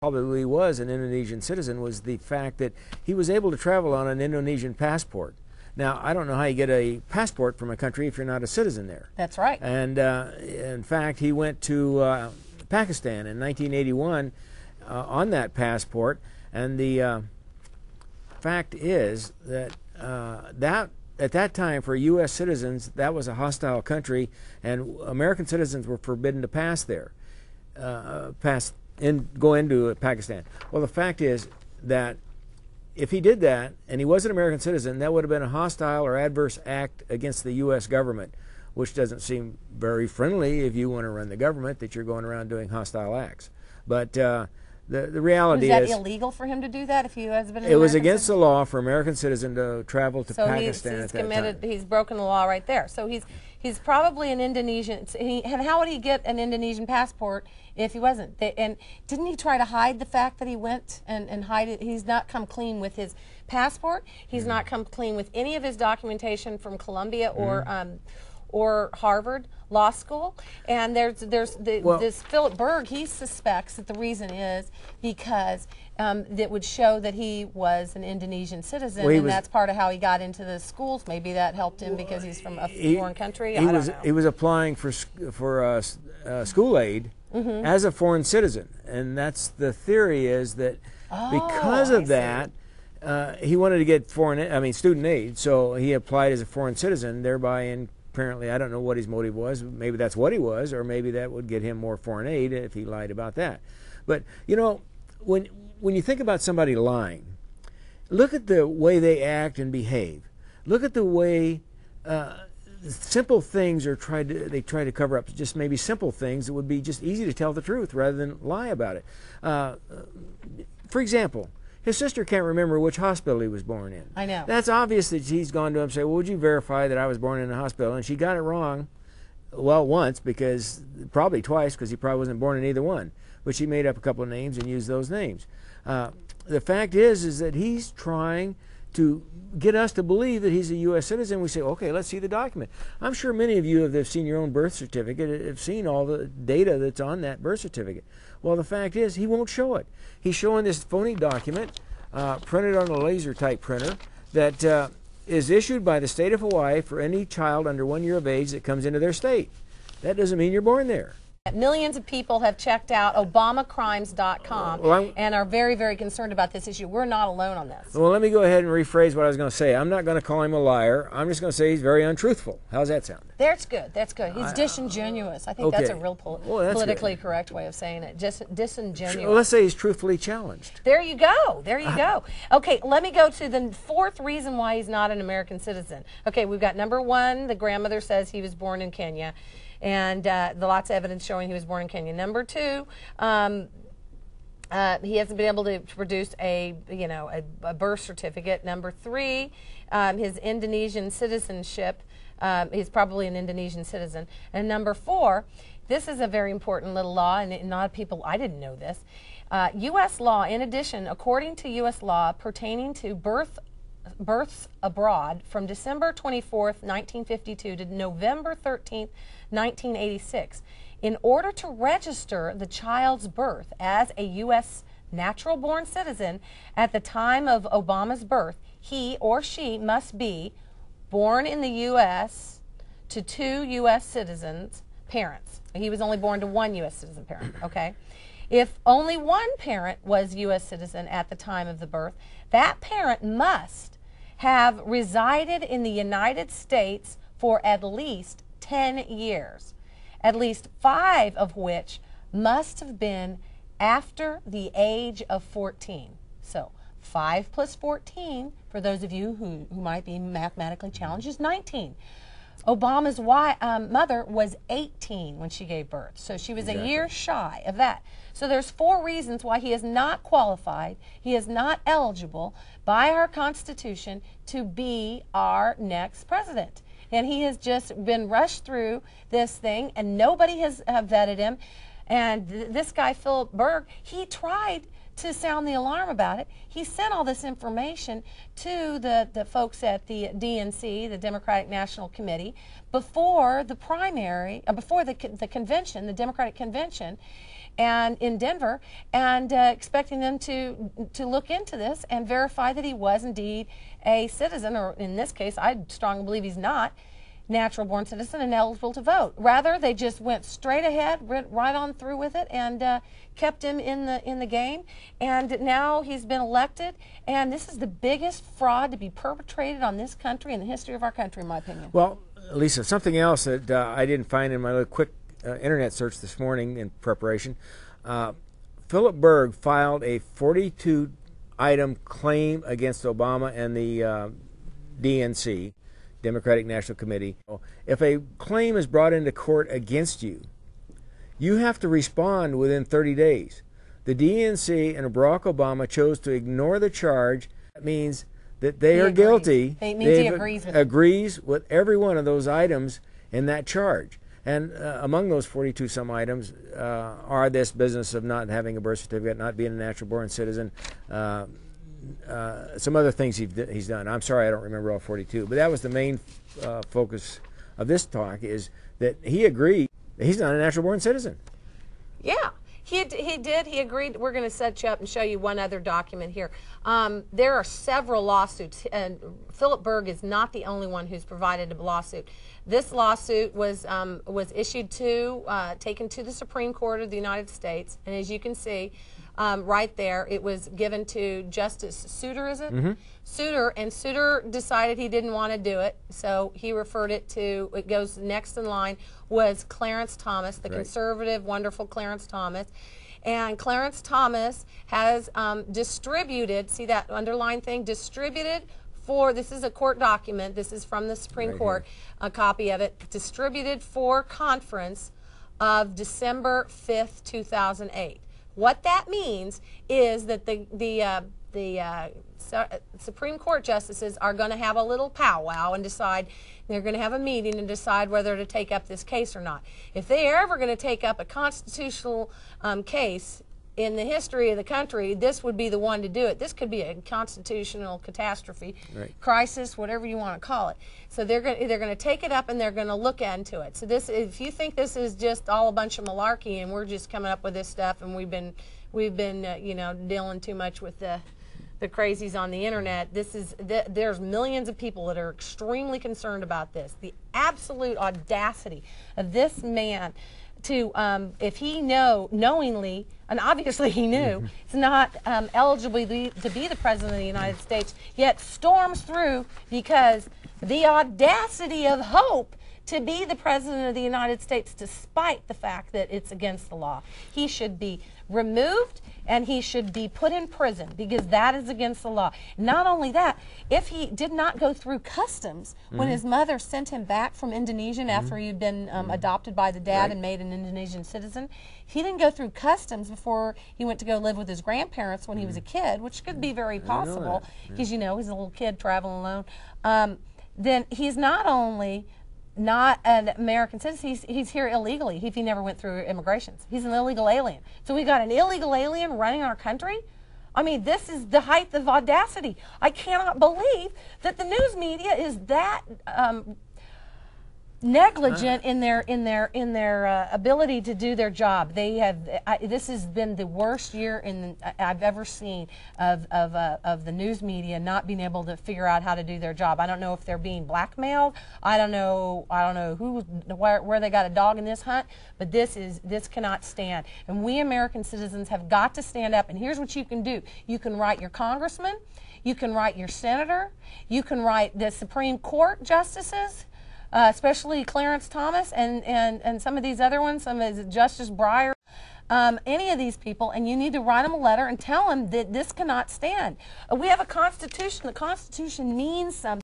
probably was an Indonesian citizen was the fact that he was able to travel on an Indonesian passport. Now, I don't know how you get a passport from a country if you're not a citizen there. That's right. And in fact, he went to Pakistan in 1981 on that passport. And the fact is that at that time, for U.S. citizens, that was a hostile country, and American citizens were forbidden to pass there, go into Pakistan. Well, the fact is that if he did that and he was an American citizen, that would have been a hostile or adverse act against the U.S. government, which doesn't seem very friendly if you want to run the government, that you're going around doing hostile acts. But the reality is... Was that illegal for him to do that if he has been an It was American against citizen? the law for an American citizen to travel to Pakistan at that time. He's broken the law right there. So he's probably an Indonesian. And how would he get an Indonesian passport if he wasn't? And didn't he try to hide the fact that he went and hide it? He's not come clean with his passport. He's not come clean with any of his documentation from Columbia or Harvard Law School. And this Philip Berg, he suspects that the reason is because that would show that he was an Indonesian citizen, and that's part of how he got into the schools. Maybe that helped him because he's from a foreign country. I don't know. He was applying for school aid as a foreign citizen, and that's the theory is that because of that, he wanted to get student aid, so he applied as a foreign citizen, thereby apparently, I don't know what his motive was. Maybe that's what he was, or maybe that would get him more foreign aid if he lied about that. But, you know, when you think about somebody lying, look at the way they act and behave. Look at the way simple things they try to cover up, just maybe simple things that would be just easy to tell the truth rather than lie about it. For example, his sister can't remember which hospital he was born in. I know. That's obvious that he's gone to him and said, well, would you verify that I was born in a hospital? And she got it wrong, well, once, probably twice, because he probably wasn't born in either one. But she made up a couple of names and used those names. The fact is that he's trying to get us to believe that he's a U.S. citizen. We say, okay, let's see the document. I'm sure many of you have seen your own birth certificate, have seen all the data that's on that birth certificate. Well, the fact is he won't show it. He's showing this phony document printed on a laser type printer that is issued by the state of Hawaii for any child under 1 year of age that comes into their state. That doesn't mean you're born there. Millions of people have checked out obamacrimes.com and are very, very concerned about this issue. We're not alone on this. Well, let me go ahead and rephrase what I was going to say. I'm not going to call him a liar. I'm just going to say he's very untruthful. How's that sound? That's good. That's good. He's disingenuous. I think that's a real politically correct way of saying it. Just disingenuous. Well, let's say he's truthfully challenged. There you go. There you go. Okay, let me go to the fourth reason why he's not an American citizen. Okay, we've got number one, the grandmother says he was born in Kenya. And lots of evidence showing he was born in Kenya. Number two, he hasn't been able to produce a birth certificate. Number three, his Indonesian citizenship. He's probably an Indonesian citizen. And number four, this is a very important little law, and a lot of people, I didn't know this. U.S. law, in addition, according to U.S. law pertaining to births abroad from December 24th, 1952 to November 13th, 1986, in order to register the child's birth as a U.S. natural-born citizen at the time of Obama's birth, he or she must be born in the U.S. to two U.S. citizens' parents. He was only born to one U.S. citizen parent, okay? If only one parent was U.S. citizen at the time of the birth, that parent must have resided in the United States for at least 10 years, at least 5 of which must have been after the age of 14. So 5 plus 14, for those of you who might be mathematically challenged, is 19. Obama's mother was 18 when she gave birth, so she was a year shy of that. So there's 4 reasons why he is not qualified, he is not eligible by our Constitution to be our next president. And he has just been rushed through this thing, and nobody has vetted him. And this guy, Philip Berg, he tried to sound the alarm about it. He sent all this information to the folks at the DNC, the Democratic National Committee, before the primary, before the convention, the Democratic convention. and in Denver, and expecting them to look into this and verify that he was indeed a citizen, or in this case, I strongly believe he's not natural-born citizen and eligible to vote. Rather, they just went straight ahead, went right on through with it, and kept him in the game. And now he's been elected, and this is the biggest fraud to be perpetrated on this country in the history of our country, in my opinion. Well, Lisa, something else that I didn't find in my little quick internet search this morning in preparation. Philip Berg filed a 42-item claim against Obama and the DNC, Democratic National Committee. If a claim is brought into court against you, you have to respond within 30 days. The DNC and Barack Obama chose to ignore the charge. That means that they are guilty. It means he agrees with every one of those items in that charge. And among those 42-some items are this business of not having a birth certificate, not being a natural-born citizen, some other things he's done. I'm sorry I don't remember all 42, but that was the main focus of this talk, is that he agreed that he's not a natural-born citizen. Yeah. He did. He agreed. We're going to set you up and show you one other document here. There are several lawsuits, and Philip Berg is not the only one who's provided a lawsuit. This lawsuit was issued taken to the Supreme Court of the United States, and as you can see, right there, it was given to Justice Souter, is it? Mm-hmm. Souter, and Souter decided he didn't want to do it, so he referred it to, it goes next in line, was Clarence Thomas, the conservative, wonderful Clarence Thomas. And Clarence Thomas has distributed, see that underlined thing, distributed for, this is a court document, this is from the Supreme Court, a copy of it, distributed for conference of December 5th, 2008. What that means is that the Supreme Court justices are going to have a little powwow and decide, they're going to have a meeting and decide whether to take up this case or not. If they are ever going to take up a constitutional case in the history of the country, this would be the one to do it. This could be a constitutional catastrophe, crisis, whatever you want to call it. So they're going to take it up and they're going to look into it. So this, if you think this is just all a bunch of malarkey and we're just coming up with this stuff and we've been you know, dealing too much with the crazies on the internet, there's millions of people that are extremely concerned about this. The absolute audacity of this man to, if he knowingly, and obviously he knew, is not eligible to be the President of the United States, yet storms through because the audacity of hope to be the President of the United States despite the fact that it's against the law. He should be removed and he should be put in prison because that is against the law. Not only that, if he did not go through customs when his mother sent him back from Indonesia after he'd been adopted by the dad and made an Indonesian citizen, he didn't go through customs before he went to go live with his grandparents when he was a kid, which could be very possible because, you know, he's a little kid traveling alone. Then he's not only not an American citizen, he's here illegally if he never went through immigrations. He's an illegal alien. So we got an illegal alien running our country? I mean, this is the height of audacity. I cannot believe that the news media is that negligent in their ability to do their job. They have. This has been the worst year I've ever seen of the news media not being able to figure out how to do their job. I don't know if they're being blackmailed. I don't know where they got a dog in this hunt. But this cannot stand. And we American citizens have got to stand up. And here's what you can do. You can write your congressman. You can write your senator. You can write the Supreme Court justices. Especially Clarence Thomas and some of these other ones, some of Justice Breyer, any of these people, and you need to write them a letter and tell them that this cannot stand. We have a Constitution. The Constitution means something.